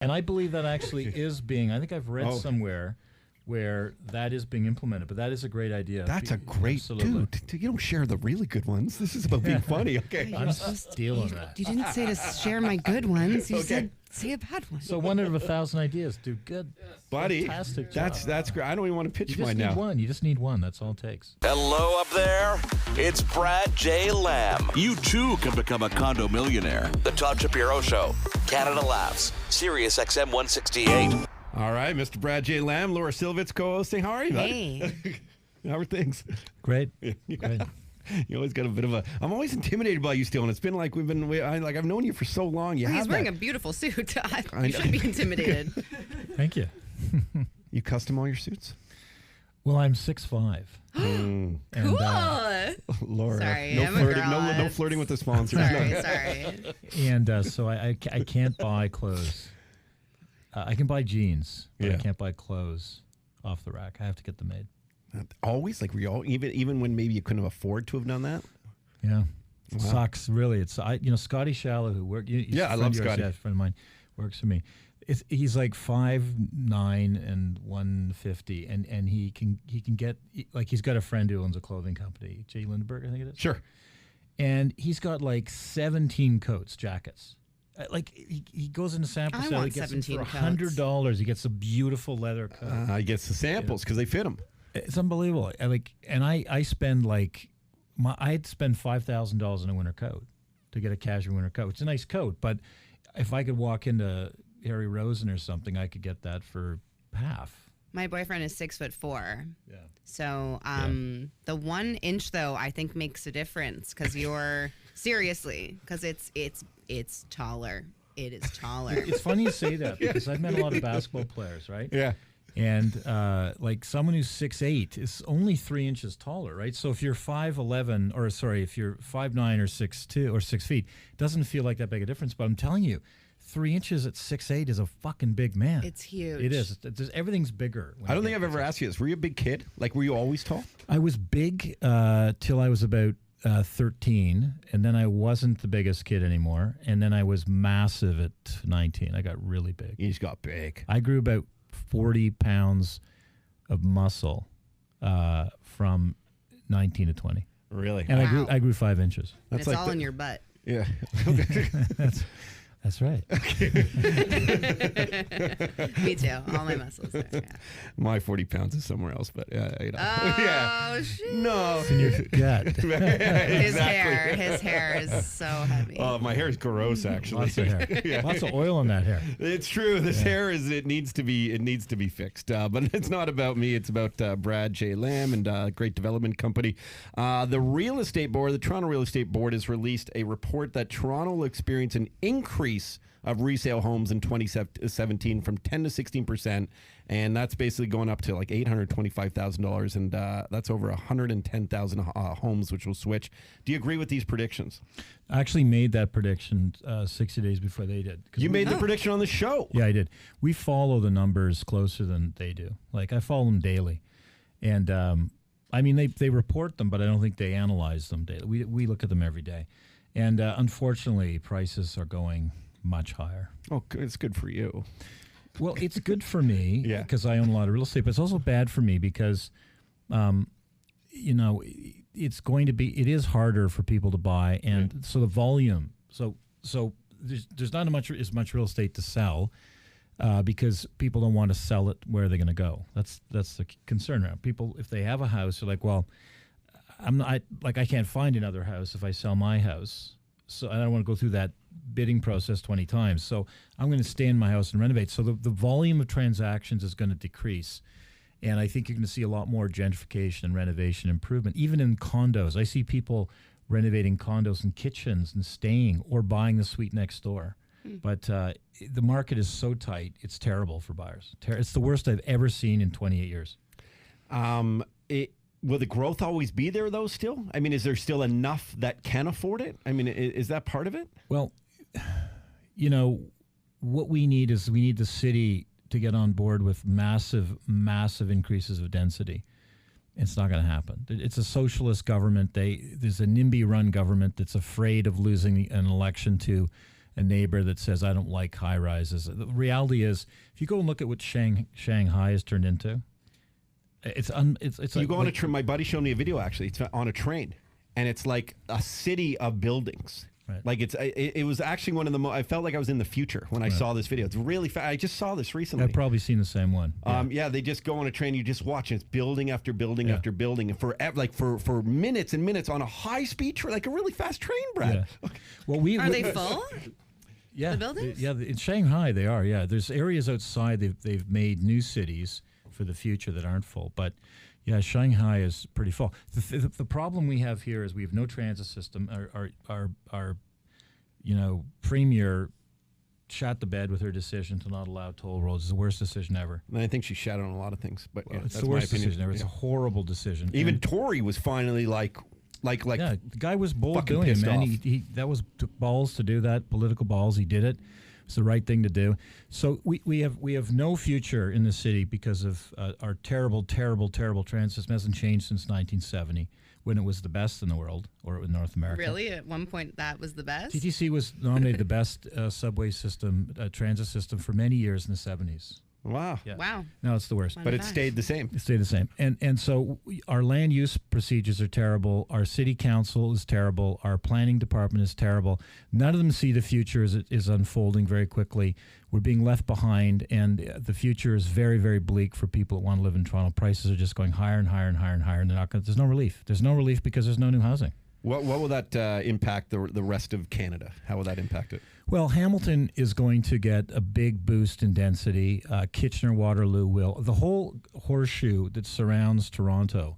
And I believe that actually is being, I think I've read somewhere where that is being implemented, but that is a great idea. That's a great, dude. You don't share the really good ones. This is about being funny, okay? I'm stealing that. You didn't say to share my good ones. You said say a bad one. So 1 out of 1,000 ideas. Do good. Buddy, fantastic job. That's great. I don't even want to pitch mine now. You just need one. That's all it takes. Hello up there. It's Brad J. Lamb. You too can become a condo millionaire. The Todd Shapiro Show. Canada Laughs. SiriusXM 168. All right, Mr. Brad J. Lamb, Laura Silvitz co-hosting. How are you, Hey. How are things? Great. Great. You always got a bit of a. I'm always intimidated by you still, and it's been like I've known you for so long. He's wearing a beautiful suit. You should be intimidated. Thank you. You custom all your suits? Well, I'm 6'5". Cool. Laura, sorry, no I'm a flirting. girl. No flirting with the sponsors. Sorry. And so I can't buy clothes. I can buy jeans, but I can't buy clothes off the rack. I have to get them made. Always? Like, were you all, even when maybe you couldn't afford to have done that? Yeah. Wow. Sucks, really. Scotty Shallow, who worked... I love Scotty. A friend of mine, works for me. He's like 5'9" and 150, and he can get... Like, he's got a friend who owns a clothing company, Jay Lindbergh, I think it is. Sure. And he's got like 17 coats, jackets. Like, he goes into sample sale, he gets them for $100. He gets a beautiful leather coat. He gets the samples because they fit him. It's unbelievable. I spend I'd spend $5,000 in a winter coat to get a cashmere winter coat. It's a nice coat, but if I could walk into Harry Rosen or something, I could get that for half. My boyfriend is 6'4". Yeah. So the 1 inch though I think makes a difference because it's taller. It is taller. It's funny you say that because I've met a lot of basketball players, right? Yeah. And like someone who's 6'8" is only 3 inches taller, right? So if you're 5'11", if you're 5'9" or 6'2" or 6 feet, it doesn't feel like that big a difference. But I'm telling you, 3 inches at 6'8" is a fucking big man. It's huge. It is. Everything's bigger. I don't think I've ever asked you this. Were you a big kid? Like, were you always tall? I was big till I was about 13, and then I wasn't the biggest kid anymore, and then I was massive at 19. I got really big. You just got big. I grew about 40 pounds of muscle from 19 to 20. Really? And I grew 5 inches. It's like all in your butt. Yeah. That's right. Me too. All my muscles there. Yeah. My 40 pounds is somewhere else, but Oh, shit. No. In your gut. His hair is so heavy. Oh, my hair is gross, actually. Lots of hair. Yeah. Lots of oil in that hair. It's true. This hair it needs to be fixed. But it's not about me. It's about Brad J. Lamb and Great Development Company. The Toronto Real Estate Board has released a report that Toronto will experience an increase of resale homes in 2017 from 10 to 16%, and that's basically going up to like $825,000, and that's over 110,000 homes which will switch. Do you agree with these predictions? I actually made that prediction 60 days before they did. You made the prediction on the show. Yeah, I did. We follow the numbers closer than they do. Like, I follow them daily, and I mean they report them, but I don't think they analyze them daily. We look at them every day. And unfortunately, prices are going much higher. Oh, it's good for you. Well, it's good for me because I own a lot of real estate, but it's also bad for me because, it is harder for people to buy, and so the volume. So there's not as much real estate to sell because people don't want to sell it where they're going to go. That's the concern around people. If they have a house, they're like, well, I can't find another house if I sell my house. So I don't want to go through that bidding process 20 times. So I'm going to stay in my house and renovate. So the volume of transactions is going to decrease. And I think you're going to see a lot more gentrification and renovation improvement, even in condos. I see people renovating condos and kitchens and staying or buying the suite next door. But the market is so tight, it's terrible for buyers. It's the worst I've ever seen in 28 years. Will the growth always be there, though, still? I mean, is there still enough that can afford it? I mean, is that part of it? Well, what we need the city to get on board with massive increases of density. It's not going to happen. It's a socialist government. There's a NIMBY-run government that's afraid of losing an election to a neighbor that says, I don't like high rises. The reality is, if you go and look at what Shanghai has turned into, it's You go on a train. My buddy showed me a video, actually. It's on a train, and it's like a city of buildings. Right. Like it was actually one of the I felt like I was in the future when I saw this video. It's really I just saw this recently. I've probably seen the same one. Yeah, they just go on a train. You just watch, and it's building after building after building, and for minutes and minutes on a high speed train, like a really fast train, Brad. Yeah. Well, Are they full? Yeah, the buildings? in Shanghai they are. Yeah, there's areas outside they've made new cities for the future that aren't full, but. Yeah, Shanghai is pretty full. The problem we have here is we have no transit system. Our premier shot the bed with her decision to not allow toll roads. It's the worst decision ever. And I think she shat on a lot of things, but It's that's the worst my opinion. decision ever. It's a horrible decision. Even Tory was finally like. Yeah, the guy was bold fucking doing it, pissed man. off. He that was took balls to do that, political balls. He did it. It's the right thing to do. So we have no future in the city because of our terrible transit system. Hasn't changed since 1970 when it was the best in the world or in North America. Really? At one point, that was the best? TTC was nominated the best subway system, transit system for many years in the 70s. Wow. Yeah. Wow. No, it's the worst. But it stayed the same. It stayed the same. And so our land use procedures are terrible. Our city council is terrible. Our planning department is terrible. None of them see the future as it is unfolding very quickly. We're being left behind, and the future is very, very bleak for people that want to live in Toronto. Prices are just going higher and higher and higher and higher, and there's no relief. There's no relief because there's no new housing. What will that impact the rest of Canada? How will that impact it? Well, Hamilton is going to get a big boost in density. Kitchener-Waterloo will. The whole horseshoe that surrounds Toronto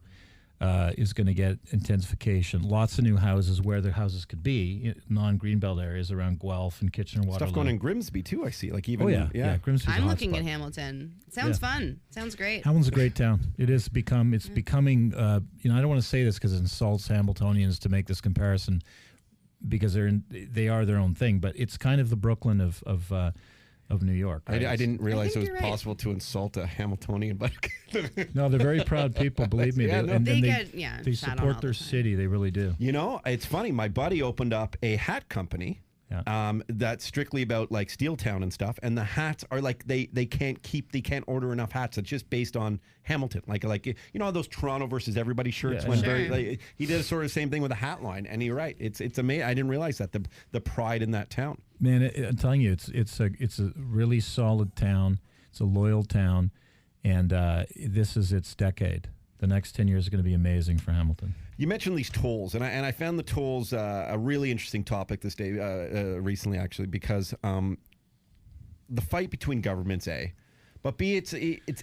is going to get intensification. Lots of new houses where the houses could be, non-Greenbelt areas around Guelph and Kitchener-Waterloo. Stuff going in Grimsby, too, I see. Like even, yeah. Grimsby's a I'm hot looking spot. at Hamilton. It sounds fun. Sounds great. Hamilton's a great town. It's becoming, I don't want to say this because it insults Hamiltonians to make this comparison because they are their own thing, but it's kind of the Brooklyn of New York. Right? I didn't realize it was you're right. possible to insult a Hamiltonian, but No, they're very proud people, believe me. Yeah, no. They they shot on support all their the time. city. They really do. you know, it's funny. My buddy opened up a hat company. Yeah. That's strictly about like Steeltown and stuff, and the hats are like they can't order enough hats. It's just based on Hamilton, like you know those Toronto versus everybody shirts. Yeah, Went Sure. very. Like, he did sort of the same thing with a hat line, and you're right. It's amazing. I didn't realize that the pride in that town. Man, I'm telling you, it's a really solid town. It's a loyal town, and this is its decade. The next 10 years are going to be amazing for Hamilton. You mentioned these tolls, and I found the tolls a really interesting topic this day recently, actually, because the fight between governments, A, but B, it's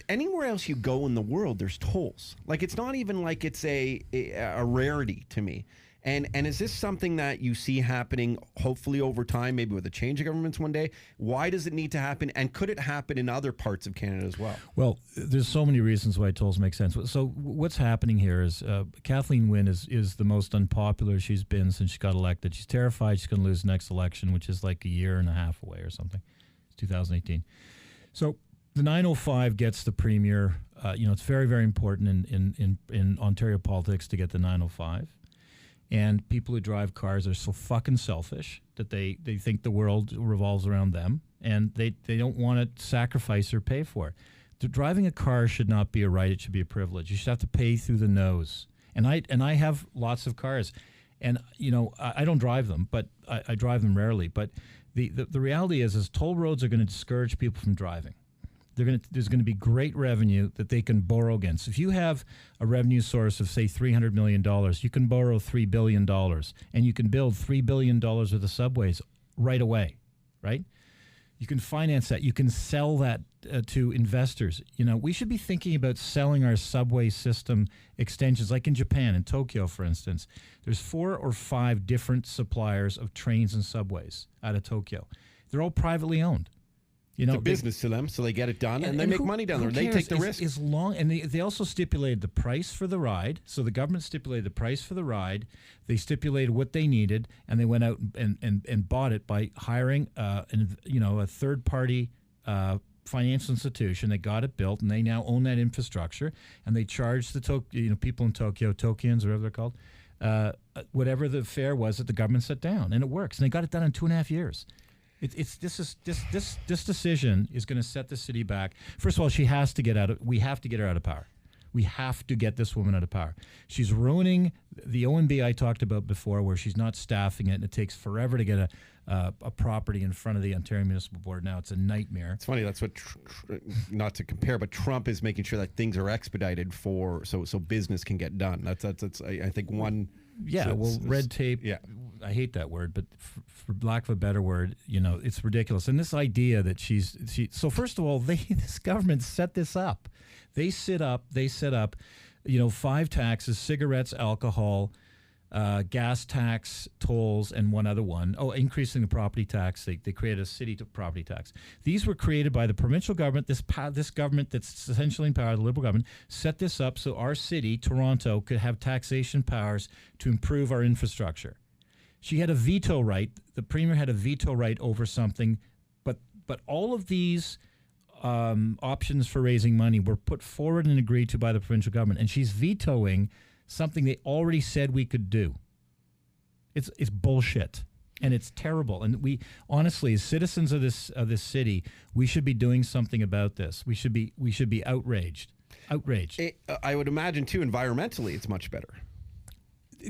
anywhere else you go in the world, there's tolls. Like it's not even like it's a rarity to me. And is this something that you see happening hopefully over time, maybe with a change of governments one day? Why does it need to happen? And could it happen in other parts of Canada as well? Well, there's so many reasons why tolls make sense. So what's happening here is Kathleen Wynne is the most unpopular she's been since she got elected. She's terrified she's going to lose the next election, which is like a year and a half away or something. It's 2018. So the 905 gets the premier. It's very, very important in Ontario politics to get the 905. And people who drive cars are so fucking selfish that they think the world revolves around them, and they don't want to sacrifice or pay for it. Driving a car should not be a right; it should be a privilege. You should have to pay through the nose. And I have lots of cars, and I don't drive them, but I drive them rarely. But the reality is toll roads are going to discourage people from driving. There's going to be great revenue that they can borrow against. If you have a revenue source of, say, $300 million, you can borrow $3 billion, and you can build $3 billion worth of subways right away, right? You can finance that. You can sell that to investors. We should be thinking about selling our subway system extensions, like in Japan, in Tokyo, for instance. There's 4 or 5 different suppliers of trains and subways out of Tokyo. They're all privately owned. It's a business to them, so they get it done, and they make money down there. They take the risk. As long, and they also stipulated the price for the ride. So the government stipulated the price for the ride. They stipulated what they needed, and they went out and bought it by hiring a third-party financial institution. They got it built, and they now own that infrastructure. And they charge the people in Tokyo, Tokians, or whatever they're called, whatever the fare was that the government set down, and it works. And they got it done in 2.5 years. This decision is going to set the city back. First of all, we have to get her out of power. We have to get this woman out of power. She's ruining the OMB I talked about before, where she's not staffing it, and it takes forever to get a property in front of the Ontario Municipal Board. Now it's a nightmare. It's funny. That's what, not to compare, but Trump is making sure that things are expedited so business can get done. That's I think one. Yeah, red tape. Yeah, I hate that word, but for lack of a better word, it's ridiculous. And this idea that so first of all, this government set this up. They set up, 5 taxes: cigarettes, alcohol, gas tax, tolls, and one other one. Oh, increasing the property tax. They created a city property tax. These were created by the provincial government. This government that's essentially in power, the Liberal government, set this up so our city, Toronto, could have taxation powers to improve our infrastructure. She had a veto right. The premier had a veto right over something, but all of these options for raising money were put forward and agreed to by the provincial government, and she's vetoing something they already said we could do. It's bullshit, and it's terrible. And we honestly, as citizens of this city, we should be doing something about this. We should be outraged. I would imagine too. Environmentally, it's much better.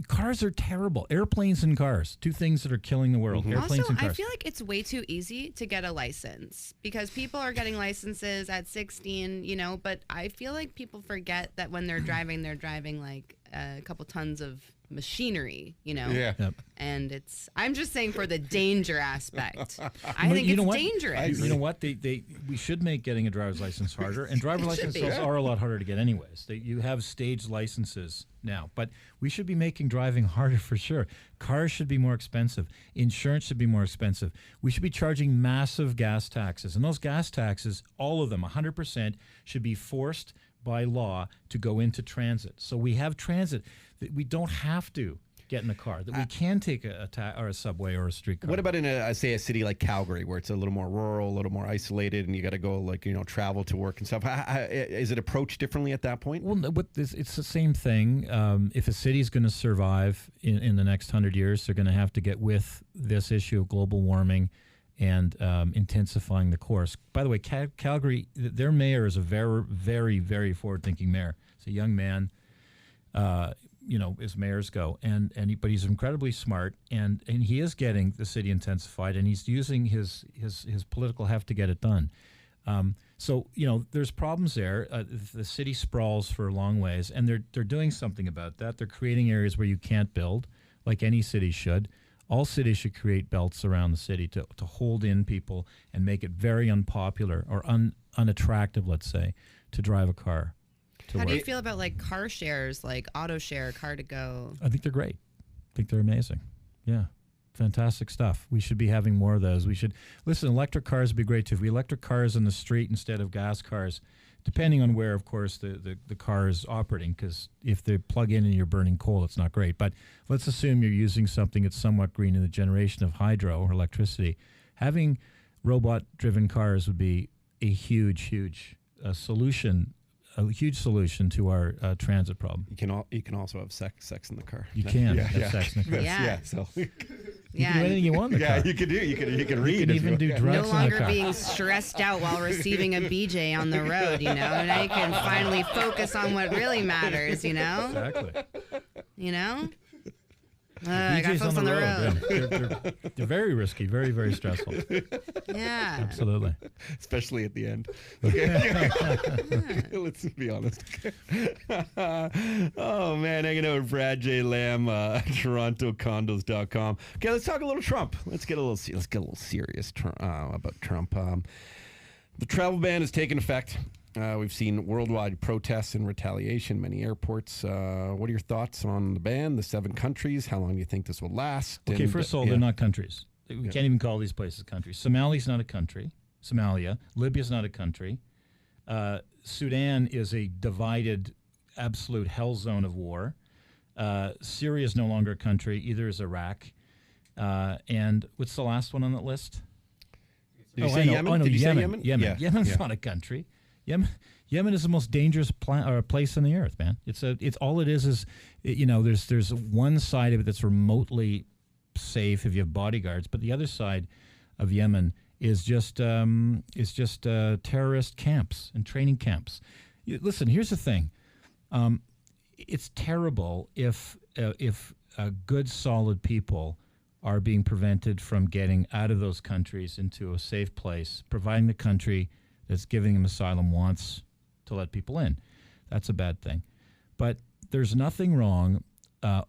Cars are terrible. Airplanes and cars, 2 things that are killing the world. Airplanes also, and cars. I feel like it's way too easy to get a license because people are getting licenses at 16, but I feel like people forget that when they're driving like a couple tons of machinery, Yeah. Yep. And I'm just saying for the danger aspect. I think it's dangerous. You know what? We should make getting a driver's license harder, and driver's licenses are a lot harder to get anyways. You have staged licenses now, but we should be making driving harder for sure. Cars should be more expensive. Insurance should be more expensive. We should be charging massive gas taxes, and those gas taxes, all of them, 100%, should be forced by law to go into transit. So we have transit that we don't have to get in a car, that we can take a subway or a streetcar. What about in a city like Calgary, where it's a little more rural, a little more isolated, and you got to go travel to work and stuff? Is it approached differently at that point? Well, it's the same thing. If a city's going to survive in the next 100 years, they're going to have to get with this issue of global warming and intensifying the course. By the way, Calgary, their mayor is a very, very, very forward-thinking mayor. He's a young man, as mayors go, but he's incredibly smart, and he is getting the city intensified, and he's using his political heft to get it done. So there's problems there. The city sprawls for a long ways, and they're doing something about that. They're creating areas where you can't build, like any city should. All cities should create belts around the city to hold in people and make it very unpopular or unattractive, let's say, to drive a car to How work. do you feel about like car shares, like auto share, car to go? I think they're great. I think they're amazing. Yeah. Fantastic stuff. We should be having more of those. Listen, electric cars would be great too. If we electric cars in the street instead of gas cars, depending on where, of course, the car is operating, because if they plug in and you're burning coal, it's not great. But let's assume you're using something that's somewhat green in the generation of hydro or electricity. Having robot-driven cars would be a huge solution. A huge solution to our transit problem. You can also have sex in the car. You can have sex in the car. Yeah. So you can do anything you want in the car. you can do. You can read. You can even do drugs No in the longer car. being stressed out while receiving a BJ on the road, Now you can finally focus on what really matters, Exactly. I got DJs folks on the road. Yeah. They're very risky, very, very stressful. Yeah. Absolutely. Especially at the end. Okay. Let's be honest. Oh, man. Hanging out with Brad J. Lamb, TorontoCondos.com. Okay, let's talk a little Trump. Let's get a little serious about Trump. The travel ban has taken effect. We've seen worldwide protests and retaliation, many airports. What are your thoughts on the ban, the 7 countries? How long do you think this will last? Okay, first of all, they're not countries. We can't even call these places countries. Somalia's not a country. Somalia. Libya's not a country. Sudan is a divided, absolute hell zone of war. Syria is no longer a country. Either is Iraq. And what's the last one on that list? Did you say Yemen? Did you say Yemen? Yemen. Yemen's not a country. Yemen is the most dangerous place on the earth, man. It's all it is there's one side of it that's remotely safe if you have bodyguards, but the other side of Yemen is just terrorist camps and training camps. Listen, here's the thing. It's terrible if good, solid people are being prevented from getting out of those countries into a safe place, providing the country that's giving them asylum wants to let people in. That's a bad thing. But there's nothing wrong.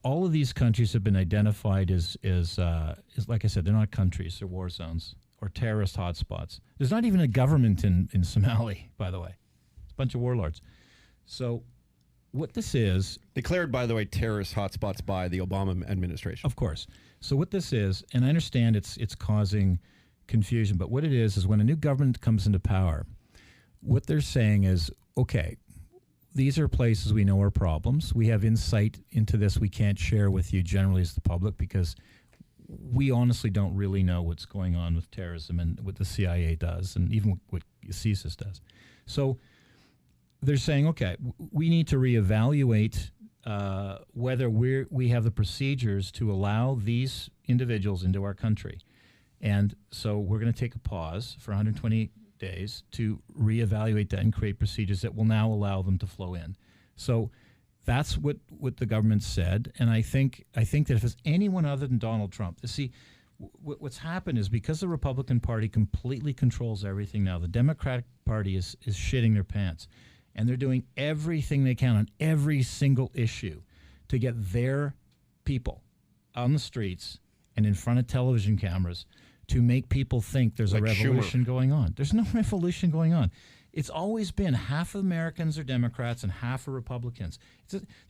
All of these countries have been identified as like I said, they're not countries, they're war zones or terrorist hotspots. There's not even a government in Somali, by the way. It's a bunch of warlords. So what this is... Declared, by the way, terrorist hotspots by the Obama administration. Of course. So what this is, and I understand it's causing confusion, but what it is when a new government comes into power, what they're saying is, okay, these are places we know are problems. We have insight into this we can't share with you generally as the public because we honestly don't really know what's going on with terrorism and what the CIA does and even what CSIS does. So they're saying, okay, we need to reevaluate whether we have the procedures to allow these individuals into our country. And so we're going to take a pause for 120 days to reevaluate that and create procedures that will now allow them to flow in. So that's what the government said. And I think that if it's anyone other than Donald Trump, see, what's happened is because the Republican Party completely controls everything now, the Democratic Party is shitting their pants. And they're doing everything they can on every single issue to get their people on the streets and in front of television cameras to make people think there's a revolution going on. There's no revolution going on. It's always been half of Americans are Democrats and half are Republicans.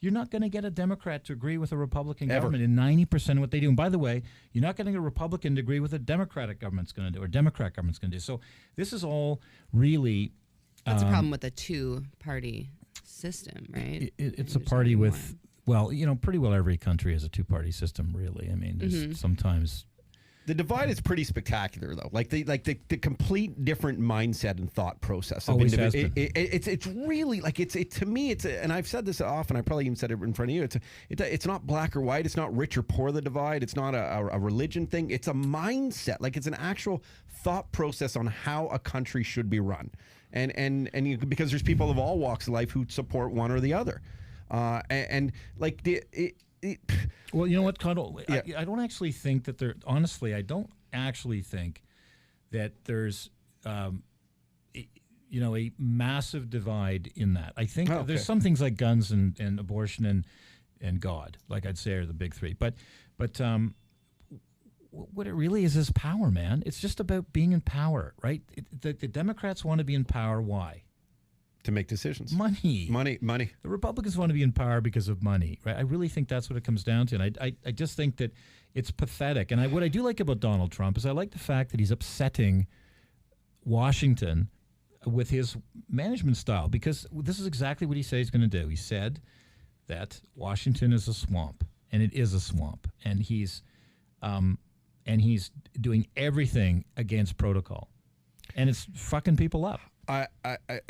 You're not going to get a Democrat to agree with a Republican government in 90% of what they do. And by the way, you're not getting a Republican to agree with a Democratic government's going to do or Democrat government's going to do. So this is all really... That's a problem with the two-party system, right? It's a party with, well, pretty well every country has a two-party system, really. I mean, sometimes... The divide is pretty spectacular, though. Like the complete different mindset and thought process. Always has been. It's really like to me. And I've said this often. I probably even said it in front of you. It's not black or white. It's not rich or poor. The divide. It's not a religion thing. It's a mindset. Like it's an actual thought process on how a country should be run. And because there's people of all walks of life who support one or the other, well, you know what, Condell? Yeah. I don't actually think that there. Honestly, I don't actually think that there's, a massive divide in that. I think there's some things like guns and abortion and God, like I'd say, are the big three. But what it really is power, man. It's just about being in power, right? The Democrats want to be in power. Why? To make decisions. Money. The Republicans want to be in power because of money, right? I really think that's what it comes down to. And I just think that it's pathetic. And what I do like about Donald Trump is I like the fact that he's upsetting Washington with his management style, because this is exactly what he said he's going to do. He said that Washington is a swamp, and it is a swamp. And he's doing everything against protocol. And it's fucking people up. I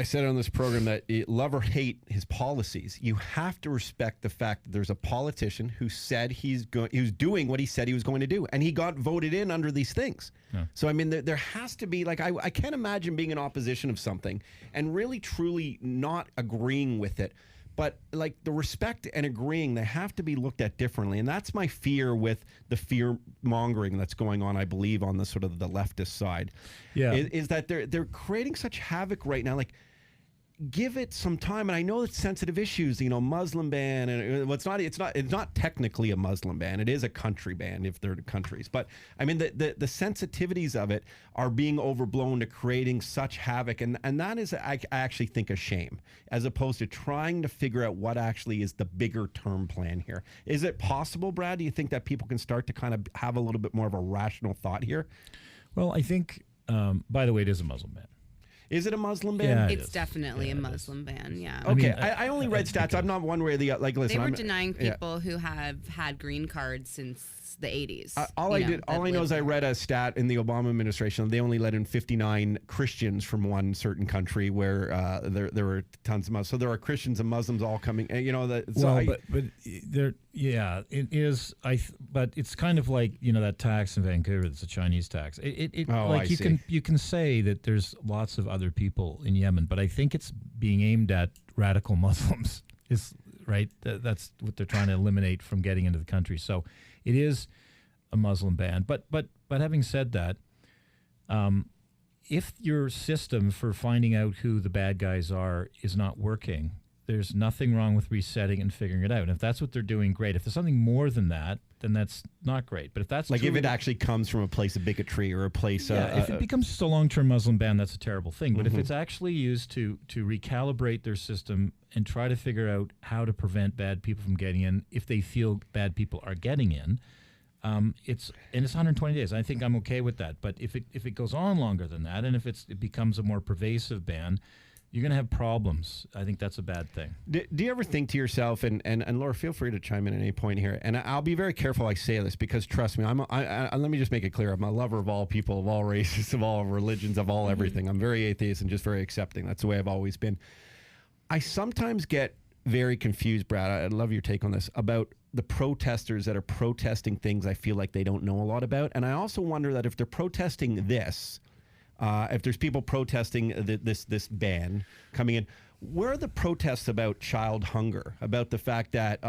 said on this program that love or hate his policies, you have to respect the fact that there's a politician who said he was doing what he said he was going to do, and he got voted in under these things. Yeah. So I mean, there has to be I can't imagine being in opposition of something and really truly not agreeing with it. But like the respect and agreeing, they have to be looked at differently. And that's my fear with the fear mongering that's going on, I believe, on the sort of the leftist side. Yeah. Is that they're creating such havoc right now. Like, give it some time. And I know it's sensitive issues, Muslim ban, and it's not technically a Muslim ban. It is a country ban if they're countries. But I mean, the sensitivities of it are being overblown to creating such havoc. And that is, I actually think, a shame, as opposed to trying to figure out what actually is the bigger term plan here. Is it possible, Brad? Do you think that people can start to kind of have a little bit more of a rational thought here? Well, I think, by the way, it is a Muslim ban. Is it a Muslim ban? Yeah, it's definitely a Muslim ban, yeah. Okay, I only read stats. I'm not one way or the other. Like, listen, they were denying people who have had green cards since since the 80s. All I know is I read a stat in the Obama administration. They only let in 59 Christians from one certain country where there were tons of Muslims. So there are Christians and Muslims all coming. But there, yeah, it is. But it's kind of like that tax in Vancouver. It's a Chinese tax. You can say that there's lots of other people in Yemen, but I think it's being aimed at radical Muslims. Is right. That's what they're trying to eliminate from getting into the country. So it is a Muslim ban. But having said that, if your system for finding out who the bad guys are is not working, there's nothing wrong with resetting and figuring it out. And if that's what they're doing, great. If there's something more than that, then that's not great. But if that's if it actually comes from a place of bigotry or a place, if it becomes just a long-term Muslim ban, that's a terrible thing. But if it's actually used to recalibrate their system and try to figure out how to prevent bad people from getting in, if they feel bad people are getting in, it's 120 days. I think I'm okay with that. But if it goes on longer than that, and if it becomes a more pervasive ban, you're going to have problems. I think that's a bad thing. Do you ever think to yourself, and Laura, feel free to chime in at any point here, and I'll be very careful I say this, because trust me, let me just make it clear, I'm a lover of all people, of all races, of all religions, of all everything. I'm very atheist and just very accepting. That's the way I've always been. I sometimes get very confused, Brad, I'd love your take on this, about the protesters that are protesting things I feel like they don't know a lot about. And I also wonder that if they're protesting this, if there's people protesting this ban coming in, where are the protests about child hunger, about the fact that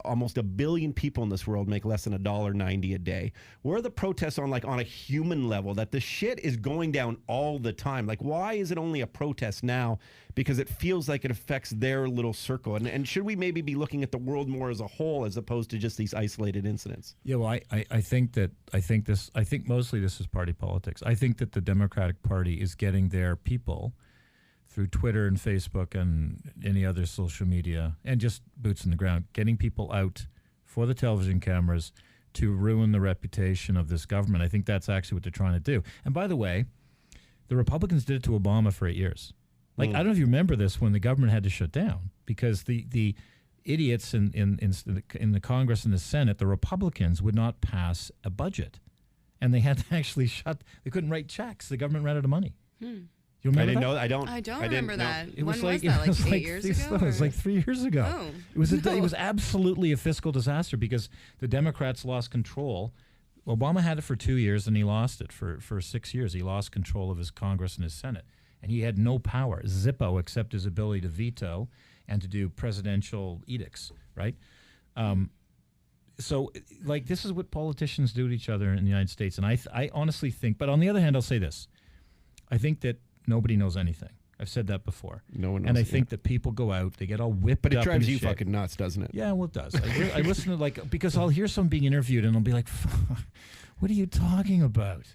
almost 1 billion people in this world make less than $1.90 a day? Where are the protests on a human level, that the shit is going down all the time? Like, why is it only a protest now? Because it feels like it affects their little circle. And should we maybe be looking at the world more as a whole as opposed to just these isolated incidents? Yeah, well, I think mostly this is party politics. I think that the Democratic Party is getting their people through Twitter and Facebook and any other social media, and just boots on the ground, getting people out for the television cameras to ruin the reputation of this government. I think that's actually what they're trying to do. And by the way, the Republicans did it to Obama for 8 years. I don't know if you remember this, when the government had to shut down, because the idiots in the Congress and the Senate, the Republicans, would not pass a budget. And they had to actually they couldn't write checks. The government ran out of money. You remember I didn't that? know. I don't remember that. It was when like, was that? it was 8 years ago? It was like 3 years ago. Oh, It was absolutely a fiscal disaster because the Democrats lost control. Obama had it for 2 years and he lost it for 6 years. He lost control of his Congress and his Senate. And he had no power, Zippo, except his ability to veto and to do presidential edicts, right? So, this is what politicians do to each other in the United States. And I honestly think, but on the other hand, I'll say this. I think that nobody knows anything. I've said that before. No one knows. And I think that people go out, they get all whipped up. But it drives you shape. fucking nuts, doesn't it? Yeah, well, it does. I listen to, because I'll hear someone being interviewed and I'll be like, what are you talking about?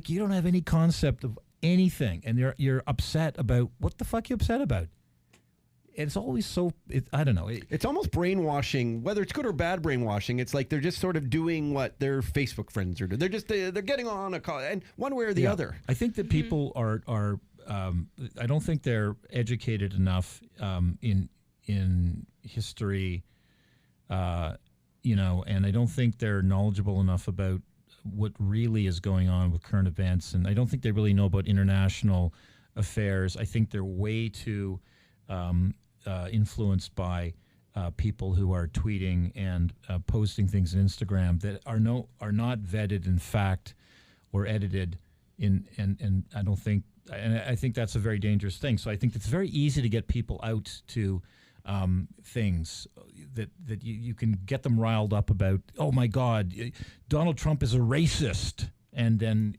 You don't have any concept of anything. And you're upset about, what the fuck are you upset about? It's always I don't know. It's almost brainwashing, whether it's good or bad brainwashing. It's like they're just sort of doing what their Facebook friends are doing. They're getting on a call, and one way or the other. I think that people are I don't think they're educated enough in history, and I don't think they're knowledgeable enough about what really is going on with current events, and I don't think they really know about international affairs. I think they're way too influenced by people who are tweeting and posting things on Instagram that are not vetted in fact or edited and I don't think, and I think that's a very dangerous thing. So I think it's very easy to get people out to things that you can get them riled up about. Oh my God, Donald Trump is a racist, and then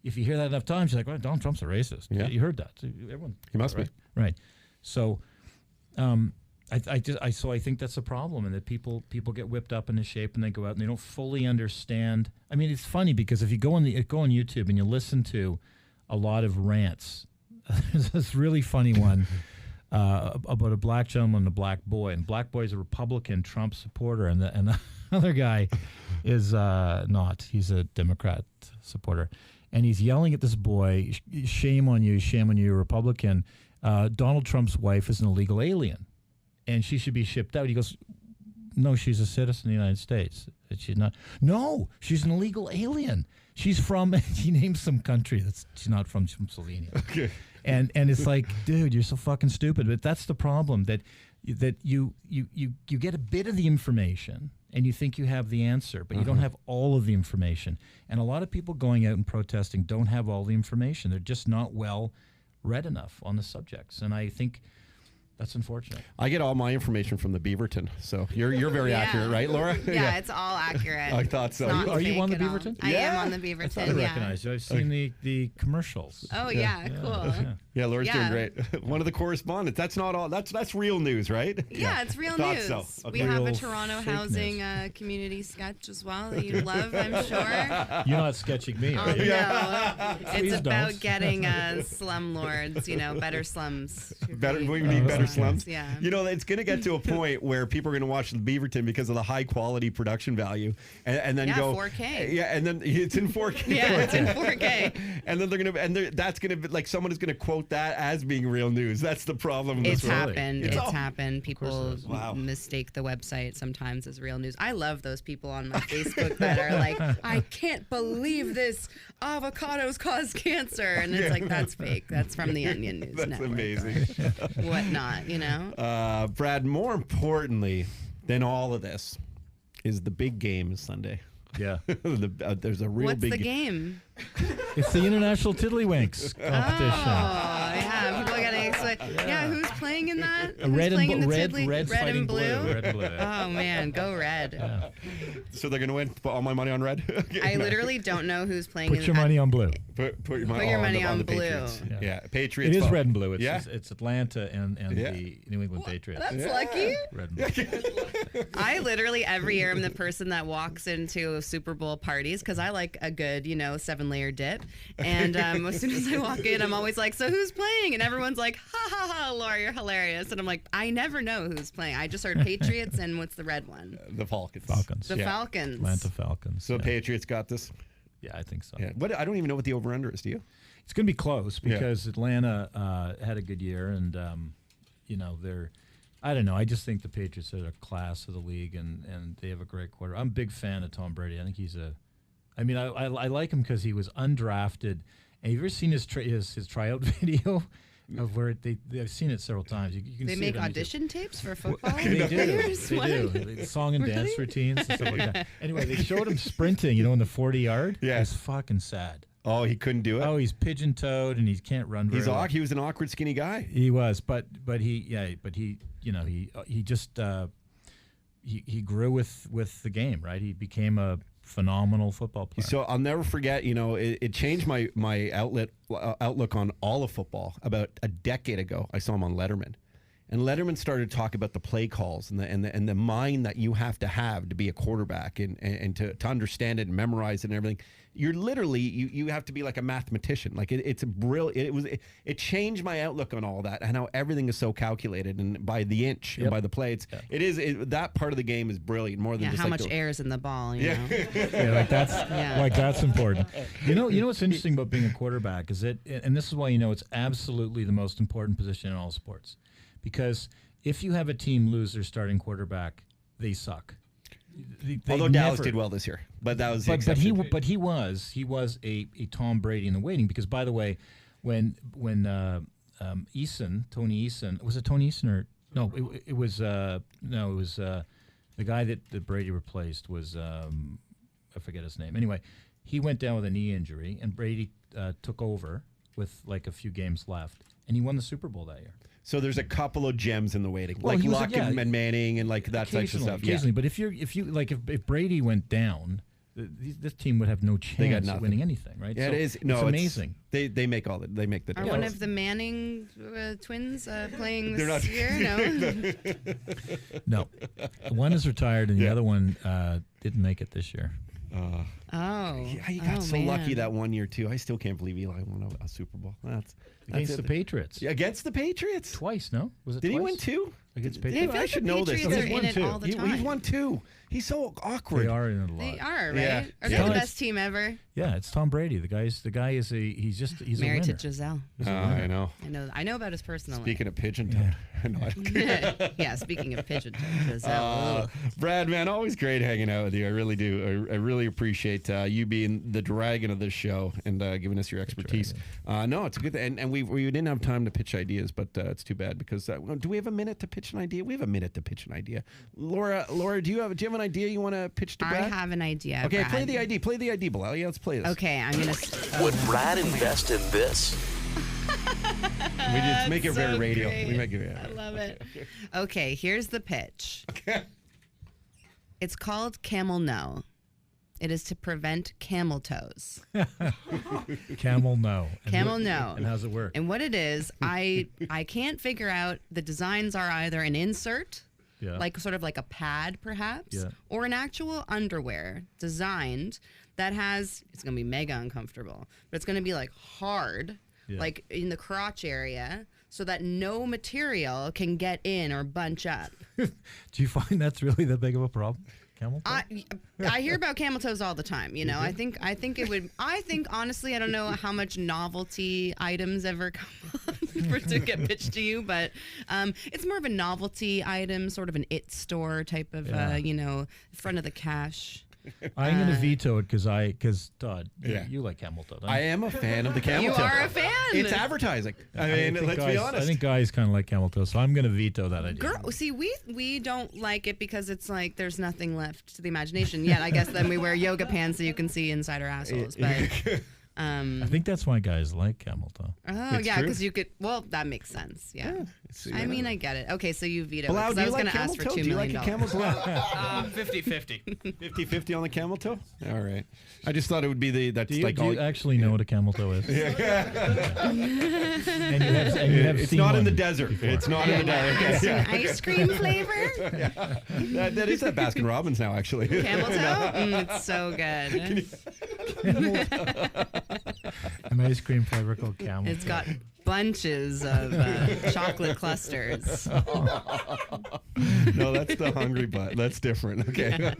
if you hear that enough times, you're like, well, Donald Trump's a racist. Yeah, you heard that. Everyone, he must be right. So, I think that's a problem, and that people get whipped up into shape, and they go out and they don't fully understand. I mean, it's funny because if you go on YouTube and you listen to a lot of rants, there's this really funny one about a black gentleman and a black boy, and black boy is a Republican Trump supporter, and the other guy is not. He's a Democrat supporter, and he's yelling at this boy, "Shame on you, you're a Republican. Donald Trump's wife is an illegal alien, and she should be shipped out." He goes, no, she's a citizen of the United States. She's not. No, she's an illegal alien. She's from. He names some country she's not from. She's from Slovenia. Okay. And it's like, dude, you're so fucking stupid. But that's the problem, that you get a bit of the information and you think you have the answer, but you don't have all of the information. And a lot of people going out and protesting don't have all the information. They're just not well read enough on the subjects. And I think that's unfortunate. I get all my information from the Beaverton, so you're very accurate, right, Laura? Yeah, it's all accurate. I thought so. It's not Are you fake on the at all. Beaverton? I am on the I Beaverton. thought I recognized you. I've seen the commercials. Oh yeah, cool. Yeah, Laura's doing Yeah. great. One of the correspondents. That's not all. That's real news, right? Yeah, it's real Thought news. so. We Okay. have a Real Toronto fake housing news. community sketch as well that you love, I'm sure. You're not sketching me, Oh, are you? no. Please It's about don't. getting slumlords, better slums. We need better slums. Yeah. It's going to get to a point where people are going to watch the Beaverton because of the high quality production value, and then Yeah, go 4K. Yeah, and then it's in 4K. Yeah, it's in 4K. And then that's gonna be like someone is going to quote that as being real news. That's the problem. with It's this world. happened. It's It's all- happened. People Wow. mistake the website sometimes as real news. I love those people on my Facebook that are like, I can't believe this. Avocados cause cancer. And it's like, that's fake. That's from the Onion News That's Network. amazing. Or whatnot, Brad, more importantly than all of this is the big game Sunday. Yeah. There's a real What's big the game? It's the International Tiddlywinks Oh, competition. yeah. People are getting excited. Yeah, who's playing in that? Who's Red playing and in the red, Tiddly- red, red fighting and blue? Red and blue. Oh, man. Go red. So they're going to win. Put all my money on red. I literally don't know who's playing Put in your money on blue. Put your Put your money on the blue. Patriots. Yeah. Yeah, Patriots. It is vote. red and blue. It's, Yeah. it's Atlanta and Yeah. the New England Patriots. That's lucky. Red and blue. I literally every year am the person that walks into Super Bowl parties because I like a good, 7-layer dip. And as soon as I walk in, I'm always like, so who's playing? And everyone's like, ha ha ha, Laura, you're hilarious. And I'm like, I never know who's playing. I just heard Patriots and what's the red one? The Falcons. Falcons. The Falcons. Atlanta Falcons. So yeah. Patriots got this. Yeah, I think so. Yeah. What? I don't even know what the over/under is. Do you? It's going to be close because Atlanta had a good year, and they're. I don't know. I just think the Patriots are a class of the league, and they have a great quarter. I'm a big fan of Tom Brady. I think he's a. I mean, I like him because he was undrafted. And have you ever seen his tryout video of where I've seen it several times. You can They see make it on YouTube. audition tapes for football They do. players? They What? do. Song and dance Really? routines and stuff like that. Anyway, they showed him sprinting, in the 40-yard. Yeah. It was fucking sad. Oh, he couldn't do it. Oh, he's pigeon-toed and he can't run very well. He was an awkward, skinny guy. He was, but he just he grew with the game, right? He became a phenomenal football player. So I'll never forget. It changed my outlook on all of football. About a decade ago, I saw him on Letterman, and Letterman started to talk about the play calls and the mind that you have to be a quarterback and to understand it and memorize it and everything. You're literally you have to be like a mathematician. Like it's a brilliant. It changed my outlook on all that and how everything is so calculated and by the inch and by the play. That part of the game is brilliant more than Yeah, just how like much air is in the ball? You know? Yeah, that's important. You know what's interesting about being a quarterback is and this is why it's absolutely the most important position in all sports, because if you have a team lose their starting quarterback, they suck. Although Dallas did well this year, but that was the exception. But he was a Tom Brady in the waiting, because by the way, when Tony Eason, was it Tony Eason or no? It was the guy that Brady replaced was I forget his name. Anyway, he went down with a knee injury, and Brady took over with like a few games left, and he won the Super Bowl that year. So there's a couple of gems in the waiting, Well, like he was Luck a- and Manning and like that type of stuff. Occasionally, but if Brady went down, this team would have no chance nothing. of winning anything, right? Yeah, So it is. It's No, amazing. They make the Are difference. one of the Manning twins playing They're this not- year? No. No, one is retired, and the other one didn't make it this year. Oh. Yeah, he got so man. lucky that one year too. I still can't believe Eli won a Super Bowl. That's Against it. the Patriots. Yeah, against the Patriots. Twice, no? Was it Did he twice? win two? Like it's paid. I feel I like should the know this. Patriots are He's in won it two. all the time. He's won 2. He's so awkward. They are in it a lot. They are, right? Yeah. Are they Yeah. the best team ever? Yeah, it's Tom Brady. The guy is he's Married a to winner. Giselle. He's a I winner. know. I know about his personal Speaking of pigeon toad. No, I don't care. yeah, speaking of pigeon toed, Giselle. Brad, man, always great hanging out with you. I really do. I really appreciate you being the dragon of this show and giving us your expertise. No, it's a good thing. And we didn't have time to pitch ideas, but it's too bad because do we have a minute to pitch an idea? We have a minute to pitch an idea. Laura, do you have an idea you want to pitch to Brad? I have an idea. Okay, Brad. play the ID. Play the ID, Bilal. Yeah, let's play this. Okay, I'm gonna. Would Brad invest in this? We just make it very radio. great. We make it. I love it. Okay, here's the pitch. Okay. It's called Camel No. It is to prevent camel toes. Camel no. Camel no. And how's it work? And what it is, I can't figure out. The designs are either an insert, Yeah. like sort of like a pad perhaps, Yeah. or an actual underwear designed that has, it's going to be mega uncomfortable, but it's going to be like hard, Yeah. like in the crotch area, so that no material can get in or bunch up. Do you find that's really that big of a problem? Camel toe? I hear about camel toes all the time. You know, I think it would. I think honestly, I don't know how much novelty items ever come to get pitched to you, but it's more of a novelty item, sort of an it store type of, front of the cash. I'm going to veto it because Todd, Yeah. you like camel toe. don't I you? am a fan of the camel You toe. are a fan. It's advertising. I mean, think let's guys, be honest. I think guys kind of like camel toe, so I'm going to veto that idea. Girl, see, we don't like it because it's like there's nothing left to the imagination yet. I guess then we wear yoga pants so you can see inside our assholes. But I think that's why guys like camel toe. oh It's yeah, true. because you could. Well, that makes sense. Yeah. I mean, I get it. Okay, so you veto it. Bilal, 'cause do I you was like going to camel ask for toe? $2 Do you like million. a camel toe? 50-50. 50-50 on the camel toe? All right. I just thought it would be that's Do you, like do all. you actually know what a camel toe is? and you have It's seen not in one the desert. before. It's not in the desert. It's an ice cream flavor. That is at Baskin Robbins now, actually. Camel toe? It's so good. An ice cream flavor called camel. It's got bunches of chocolate clusters. No, that's the hungry butt. That's different. Okay.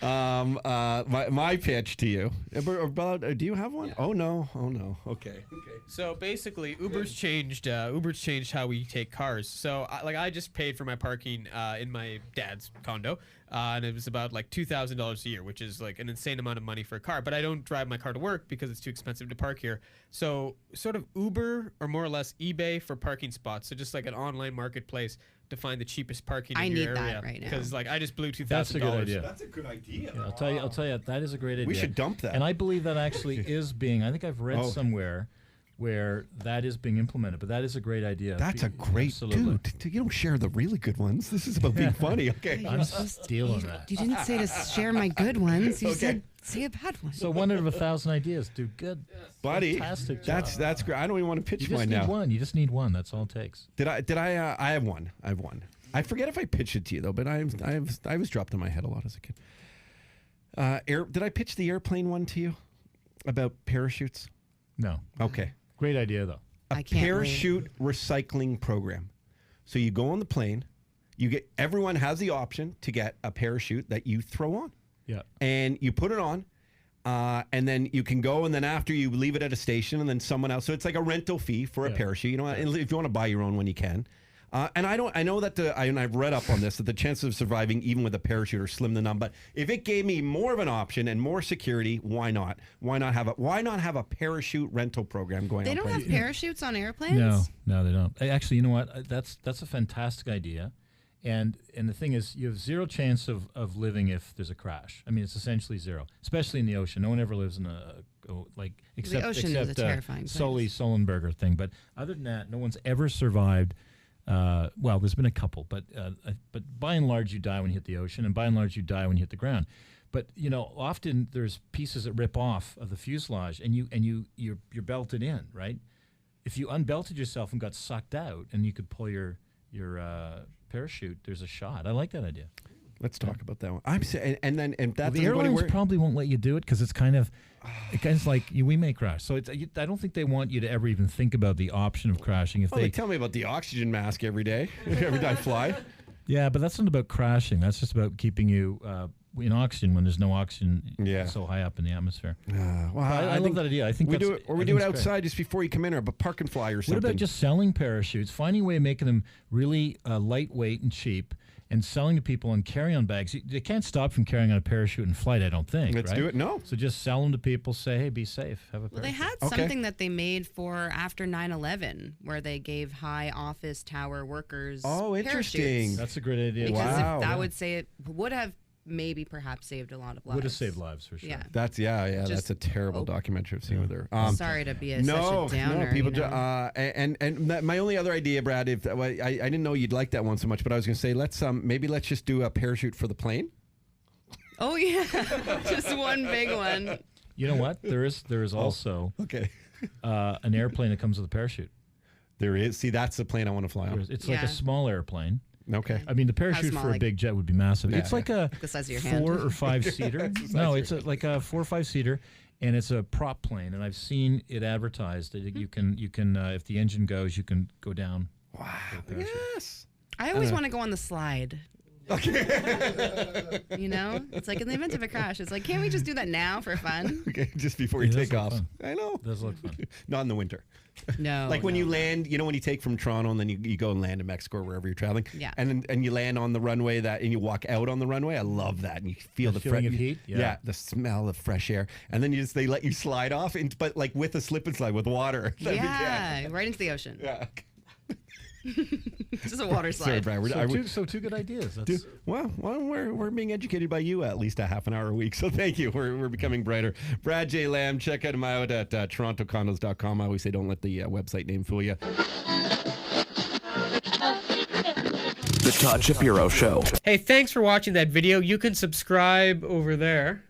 My pitch to you. Do you have one? Yeah. Oh no. Okay. So basically, Uber's changed how we take cars. So I just paid for my parking in my dad's condo, and it was about like $2,000 a year, which is like an insane amount of money for a car. But I don't drive my car to work because it's too expensive to park here. So sort of Uber or more or less eBay for parking spots. So just like an online marketplace to find the cheapest parking I in your need area. that right now. Because like I just blew $2,000. That's a good idea. That's a good idea. Yeah, I'll tell you, that is a great idea. We should dump that. And I believe that actually is being. I think I've read somewhere where that is being implemented. But that is a great idea. That's a great Absolutely. dude. You don't share the really good ones. This is about being funny. Okay. I'm stealing that. You didn't say to share my good ones. You said say a bad one. So 1 out of 1,000 ideas, do good, Buddy, fantastic job. that's great. I don't even want to pitch You just mine need now. one. You just need one. That's all it takes. Did I? I have one. I forget if I pitched it to you though, but I was dropped in my head a lot as a kid. Did I pitch the airplane one to you about parachutes? No. Okay. Great idea though. I can't wait. Parachute recycling program. So you go on the plane, everyone has the option to get a parachute that you throw on. Yeah. And you put it on, and then you can go, and then after you leave it at a station, and then someone else. So it's like a rental fee for a parachute. You know, and if you want to buy your own one, you can. And I know that I've read up on this that the chances of surviving even with a parachute are slim to none. But if it gave me more of an option and more security, why not? Why not have a parachute rental program going on? They don't have parachutes on airplanes? No, they don't. Actually, you know what? That's a fantastic idea. And the thing is, you have zero chance of living if there's a crash. I mean, it's essentially zero, especially in the ocean. No one ever lives in except the ocean is a terrifying place. Sully Sullenberger thing. But other than that, no one's ever survived. Well, there's been a couple, but by and large, you die when you hit the ocean, and by and large, you die when you hit the ground. But often there's pieces that rip off of the fuselage, and you're belted in, right? If you unbelted yourself and got sucked out, and you could pull your parachute, there's a shot. I like that idea. Let's talk about that one. I'm saying, and then Well, that's the airlines probably won't let you do it because it's kind of like we may crash. So I don't think they want you to ever even think about the option of crashing. If they tell me about the oxygen mask every day, every time I fly. Yeah, but that's not about crashing. That's just about keeping you in oxygen when there's no oxygen so high up in the atmosphere. Well, I love that idea. I think we that's, do it, or we do it outside just before you come in, or park and fly or something. What about just selling parachutes? Finding a way of making them really lightweight and cheap, and selling to people on carry-on bags. They can't stop from carrying on a parachute in flight, I don't think. Let's do it. No. So just sell them to people. Say, hey, be safe. Have a parachute. Well, they had something that they made for after 9/11, where they gave high office tower workers. Oh, interesting. Parachutes. That's a great idea. Because Wow. if that would say it would have maybe perhaps saved a lot of lives. Would have saved lives for sure. Yeah. That's that's a terrible documentary I've seen with her. Sorry to be such a downer. No, people. you know? My only other idea, Brad, I didn't know you'd like that one so much, but I was going to say let's just do a parachute for the plane. Oh yeah, just one big one. You know what? There is also an airplane that comes with a parachute. There is. See, that's the plane I want to fly on. It's like a small airplane. Okay. I mean, the parachute for a big jet would be massive. Yeah, it's like a the size of your 4 hand. or 5 seater. No, it's like a 4 or 5 seater, and it's a prop plane. And I've seen it advertised that you can if the engine goes, you can go down. Wow. Yes. I always want to go on the slide. Okay. You know, it's like in the event of a crash, it's like, can't we just do that now for fun? Okay, just before you take off. Fun. I know. It does look fun. Not in the winter. No. Like when you land, you know, when you take from Toronto and then you go and land in Mexico or wherever you're traveling. Yeah. And you land on the runway and you walk out on the runway. I love that. And you feel the feeling of heat. Yeah. The smell of fresh air. And then they let you slide off, but like with a slip and slide with water. Yeah, right into the ocean. Yeah. Just a water Sorry, slide. Brad. So two good ideas. Well, we're being educated by you at least a half an hour a week. So thank you. We're becoming brighter. Brad J. Lamb, check him out at torontocondos.com. I always say don't let the website name fool you. The Todd Shapiro Show. Hey, thanks for watching that video. You can subscribe over there,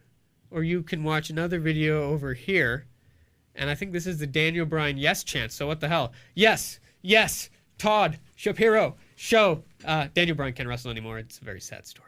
or you can watch another video over here. And I think this is the Daniel Bryan yes chant. So what the hell? Yes. Todd Shapiro Show. Daniel Bryan can't wrestle anymore. It's a very sad story.